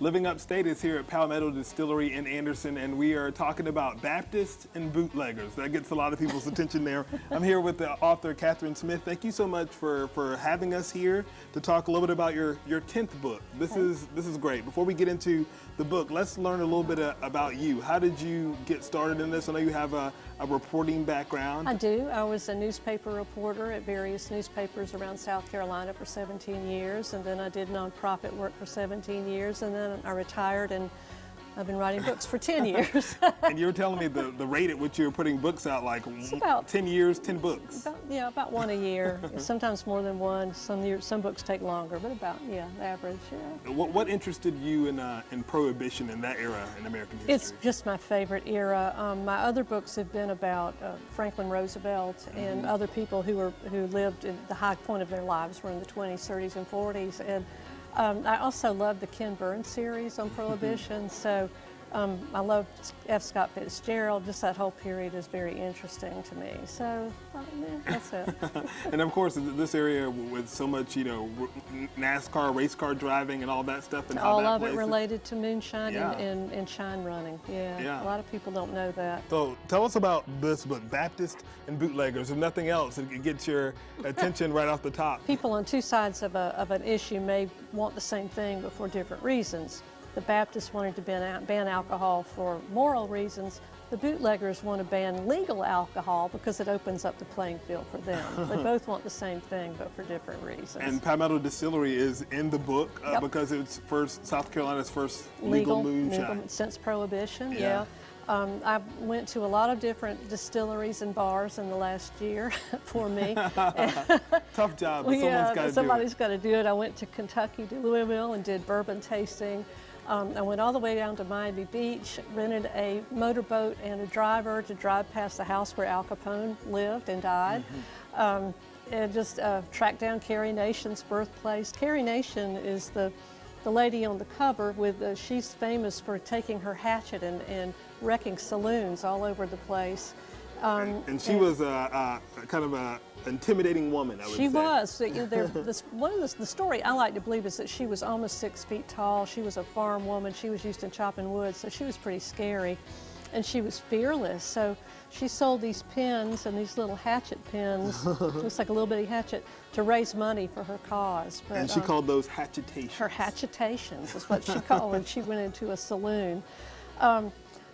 Living Upstate is here at Palmetto Distillery in Anderson, and we are talking about Baptists and bootleggers. That gets a lot of people's attention there. I'm here with the author, Kathryn Smith. Thank you so much for having us here to talk a little bit about your 10th book. This is great. Before we get into the book, let's learn a little bit about you. How did you get started in this? I know you have a reporting background. I do. I was a newspaper reporter at various newspapers around South Carolina for 17 years, and then I did nonprofit work for 17 years, and then I retired, and I've been writing books for 10 years. And you were telling me the rate at which you're putting books out, like about 10 years, 10 books. About one a year. Sometimes more than one. Some books take longer, but about, the average, yeah. What interested you in Prohibition in that era in American history? It's just my favorite era. My other books have been about Franklin Roosevelt and other people who lived in the high point of their lives were in the 20s, 30s, and 40s. And I also love the Ken Burns series on Prohibition, so I love F. Scott Fitzgerald. Just that whole period is very interesting to me. So, that's it. And of course, this area with so much, NASCAR, race car driving, and all that stuff, and how all that of plays it related to moonshine Yeah. and shine running. Yeah, a lot of people don't know that. So tell us about this book, Baptist and Bootleggers. If nothing else, it gets your attention right off the top. People on two sides of an issue may want the same thing, but for different reasons. The Baptists wanted to ban alcohol for moral reasons. The bootleggers want to ban legal alcohol because it opens up the playing field for them. They both want the same thing, but for different reasons. And Palmetto Distillery is in the book because it's South Carolina's first legal moonshine. Since Prohibition, yeah. I went to a lot of different distilleries and bars in the last year for me. Tough job, but somebody's got to do it. I went to Kentucky, to Louisville, and did bourbon tasting. I went all the way down to Miami Beach, rented a motorboat and a driver to drive past the house where Al Capone lived and died. And just tracked down Carrie Nation's birthplace. Carrie Nation is the lady on the cover with, she's famous for taking her hatchet and wrecking saloons all over the place. And she was kind of an intimidating woman, I would say. She was. The story I like to believe is that she was almost 6 feet tall. She was a farm woman. She was used to chopping wood, so she was pretty scary. And she was fearless. So she sold these pins and these little hatchet pins, looks like a little bitty hatchet, to raise money for her cause. But, and she called those hatchetations. Her hatchetations is what she called when she went into a saloon.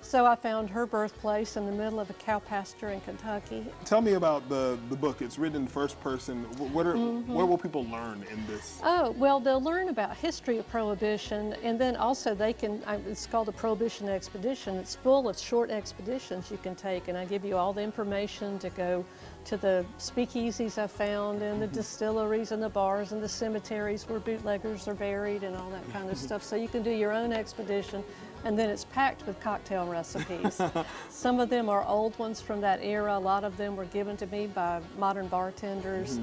So I found her birthplace in the middle of a cow pasture in Kentucky. Tell me about the book. It's written in first person. Where will people learn in this? Oh, well, they'll learn about history of Prohibition, and then also it's called a Prohibition Expedition. It's full of short expeditions you can take, and I give you all the information to go to the speakeasies I found, and the distilleries, and the bars, and the cemeteries where bootleggers are buried, and all that kind of stuff. So you can do your own expedition. And then it's packed with cocktail recipes. Some of them are old ones from that era. A lot of them were given to me by modern bartenders.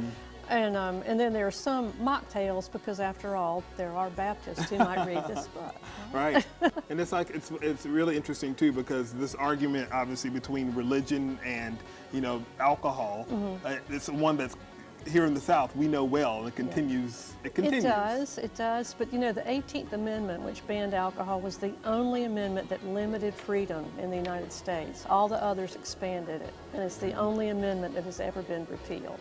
And then there are some mocktails because, after all, there are Baptists who might read this book. Right. And it's really interesting too, because this argument, obviously, between religion and alcohol, it's one that's here in the South we know well, and it continues. It continues. It does. But the 18th Amendment, which banned alcohol, was the only amendment that limited freedom in the United States. All the others expanded it, and it's the only amendment that has ever been repealed.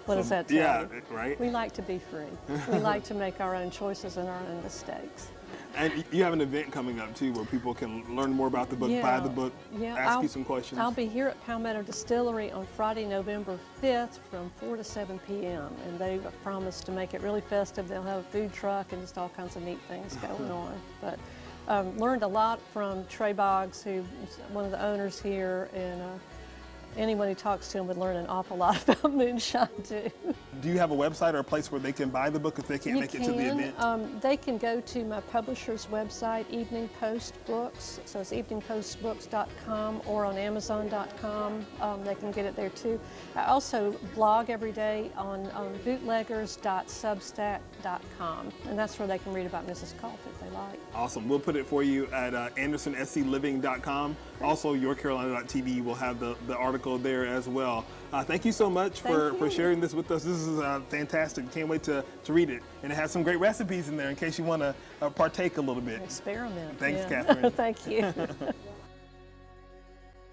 What does that tell you? Yeah, right. We like to be free. We like to make our own choices and our own mistakes. And you have an event coming up too, where people can learn more about the book, buy the book, ask you some questions. I'll be here at Palmetto Distillery on Friday, November 5th from 4 to 7 p.m. and they've promised to make it really festive. They'll have a food truck and just all kinds of neat things going on. But learned a lot from Trey Boggs, who's one of the owners here, and anyone who talks to him would learn an awful lot about moonshine too. Do you have a website or a place where they can buy the book if they can't make it to the event? They can go to my publisher's website, Evening Post Books. So it's eveningpostbooks.com, or on Amazon.com. They can get it there too. I also blog every day on bootleggers.substack.com, and that's where they can read about Mrs. Culp if they like. Awesome. We'll put it for you at AndersonSCLiving.com. Also, yourcarolina.tv will have the article article there as well. Thank you so much for sharing this with us. This is fantastic. Can't wait to read it. And it has some great recipes in there in case you want to partake a little bit. Experiment. Thanks, Kathryn. Thank you.